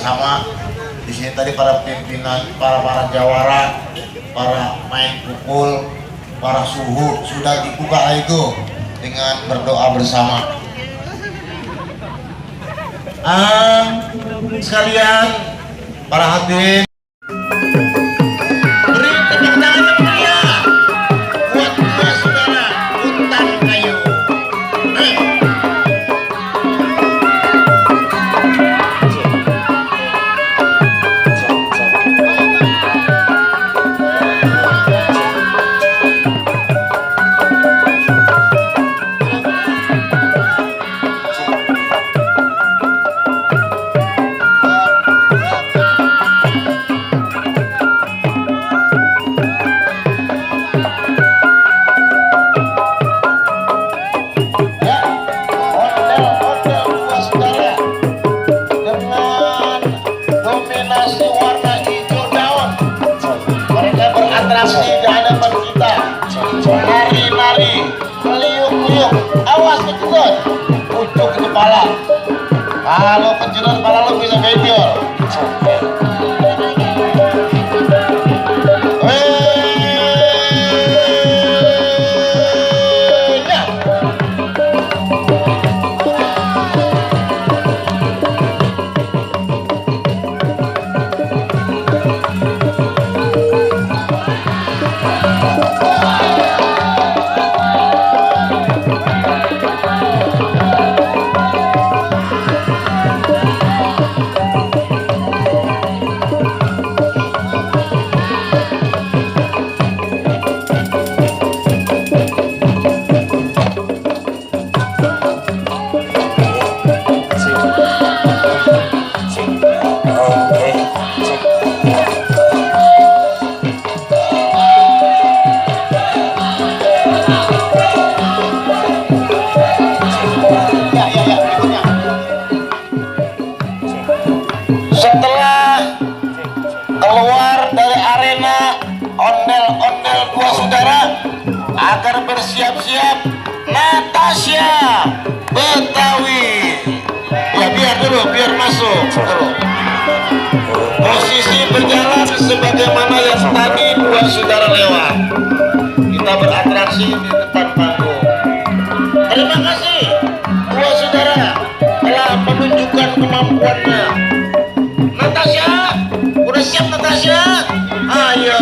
bersama. Di sini tadi para pimpinan, para jawara, para main pukul, para suhu sudah dibuka itu dengan berdoa bersama. Sekalian para hadirin, beri tepuk tangan yang meriah buat dua saudara Hutan Kayu. Nari-nari, meliuk-liuk, awas kejut, pucuk ke kepala. Kalau kejut kepala lo bisa benjol. Setelah keluar dari arena ondel-ondel dua saudara akan bersiap-siap Natasha Betawi. Ya biar dulu, biar masuk dulu. Posisi berjalan sebagaimana yang tadi dua saudara lewat. Kita beratraksi di depan panggung. Terima kasih dua saudara telah menunjukkan kemampuannya. Natasha, udah siap Natasha? Ayo.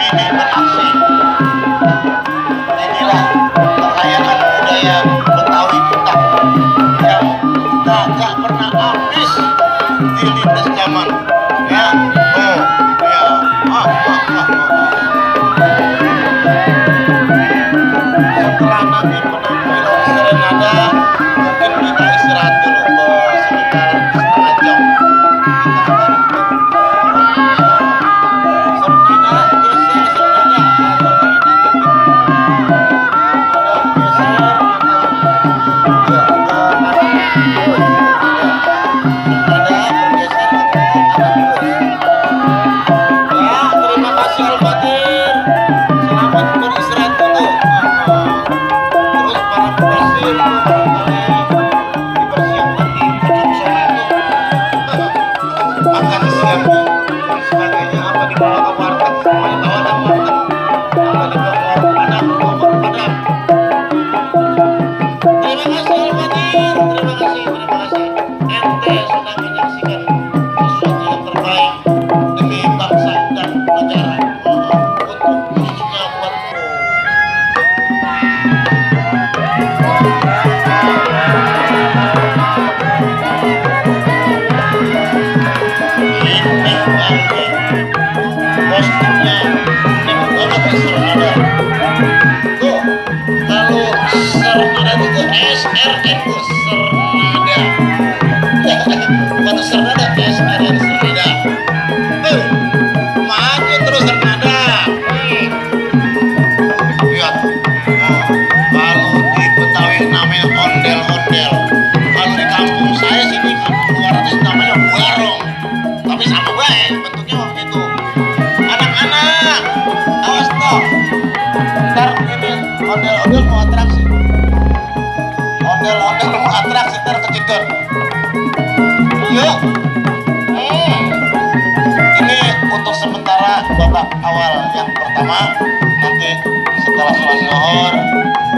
Ini beraksi. Inilah kekayaan terima kasih. Ente sudah menyaksikan sesuatu yang terbaik demi bangsa dan negara. Untuk khususnya buatku. Ini kostumnya ini bukan Serenada. Tuh, kalau Serenada itu SRN tuh Serenada. Bukan Serenada, SRN Serenada. Maju terus Serenada. Lihat, kalau di Betawi namanya ondel-ondel. Kalau di kampung saya sih di kampung 200 namanya warung. Tapi sama baik bentuknya begitu. Anak-anak, awas toh. Ntar ini ondel-ondel mau atraksi. Ondel-ondel mau atraksi ntar kejedot. Yuk. Ini untuk sementara babak awal yang pertama. Nanti setelah sholat zuhur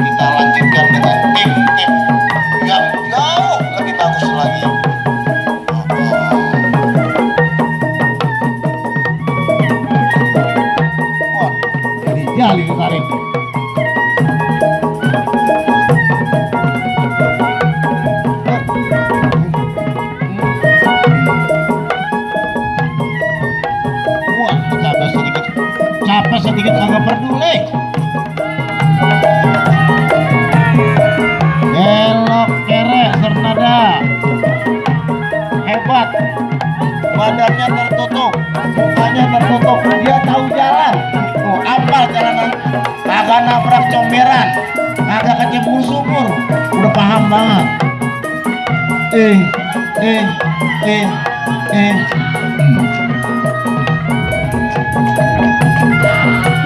kita lanjutkan dengan tim-tim yang jauh lebih bagus lagi. Jali kemarin. Wah, capek sedikit kagak peduli. Belok kere Serenada. Hebat. Badannya tertutup, mukanya tertutup, dia tahu jalan. Oh, apa jalanan? Kagak nabrak comberan, kagak kecebur sumur, udah paham banget.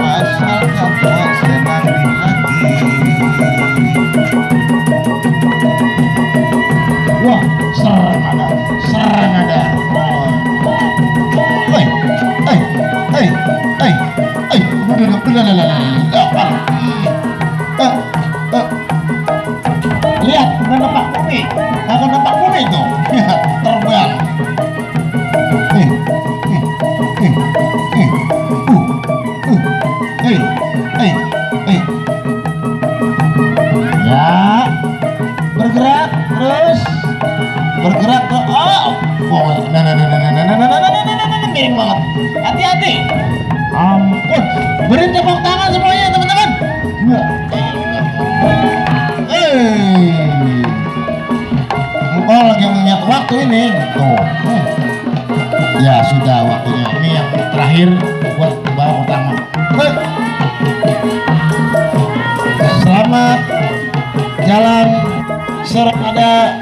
Asal kata senang di hati. Wah, Serenada. Lihat, udah nampak bumi. Kagak nampak bumi itu. Terbang. Ya, bergerak terus. Bergerak ke miring banget. Hati-hati. Ampun. Beri tepuk tangan semuanya teman-teman. Oh, lagi mengingat waktu ini. Tuh. Ya sudah waktunya. Ini yang terakhir buat babak utama. Selamat jalan Serenada.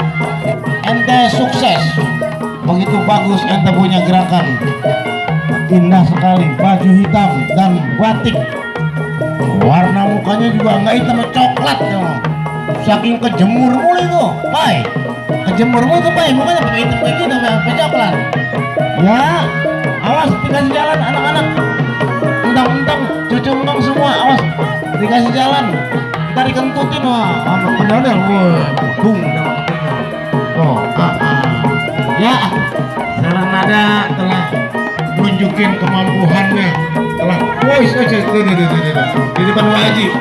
Ente sukses. Begitu bagus ente punya gerakan. Indah sekali, baju hitam dan batik. Warna mukanya juga nggak hitam, coklat ya. Saking kejemur mulu itu, Pai. Kejemur mulu itu, Pai. Mukanya pakai hitam kayak gitu, pakai coklat. Ya, awas dikasih jalan anak-anak. Entang-entang, cucu entang semua, awas dikasih jalan. Kita dikentutin, wah. Bener-bener, wah, bung. Oh, ya, Serenada telah nunjukin kemampuannya, telah di depan wajib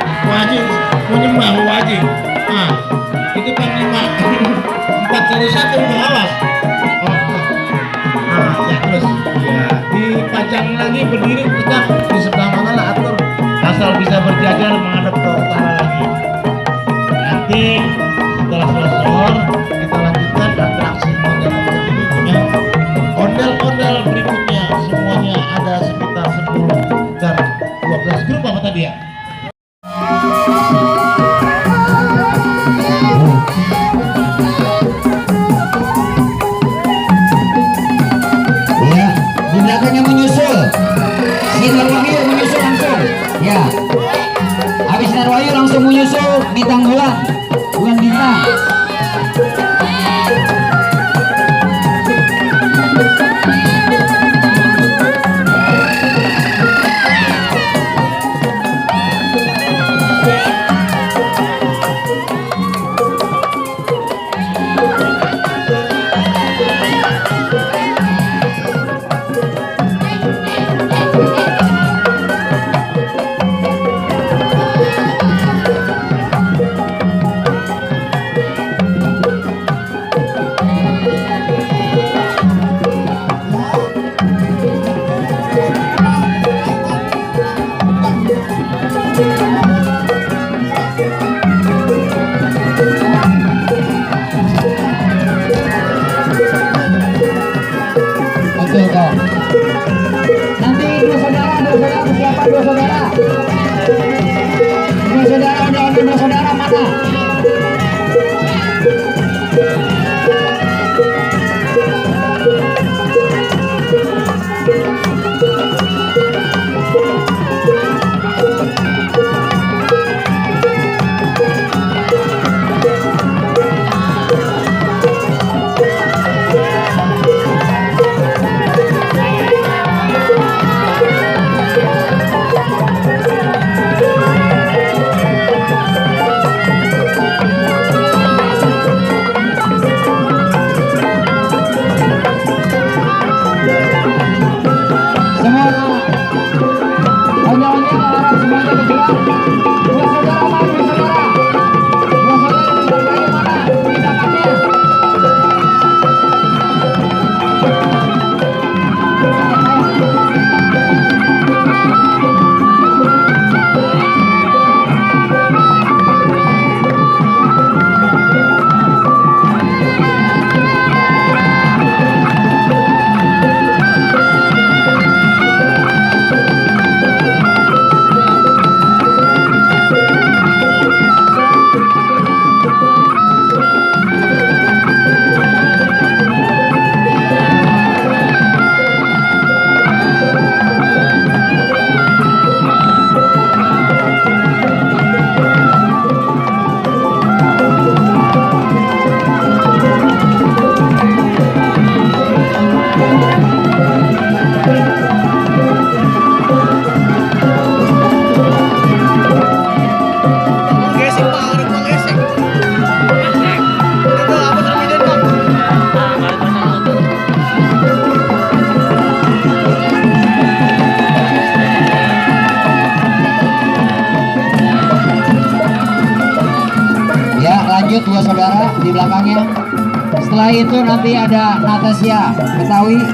menyembah wajib. Itu panglima 401 awas. Ya terus ya dipajang lagi berdiri tegak di sebelah mana lah atur, asal bisa berjajar menghadap ke utara lagi. Nanti setelah selesai kita lanjutkan atraksi ondel-ondel berikutnya. Semuanya ada sekitar 10 dan 12 grup apa tadi ya? Ya, di belakangnya menyusul. Sinar Wahyu menyusul langsung. Ya. Habis Sinar Wahyu langsung menyusul Bintang Bulan Bintang. Lanjut dua saudara di belakangnya. Setelah itu nanti ada Natasha Betawi.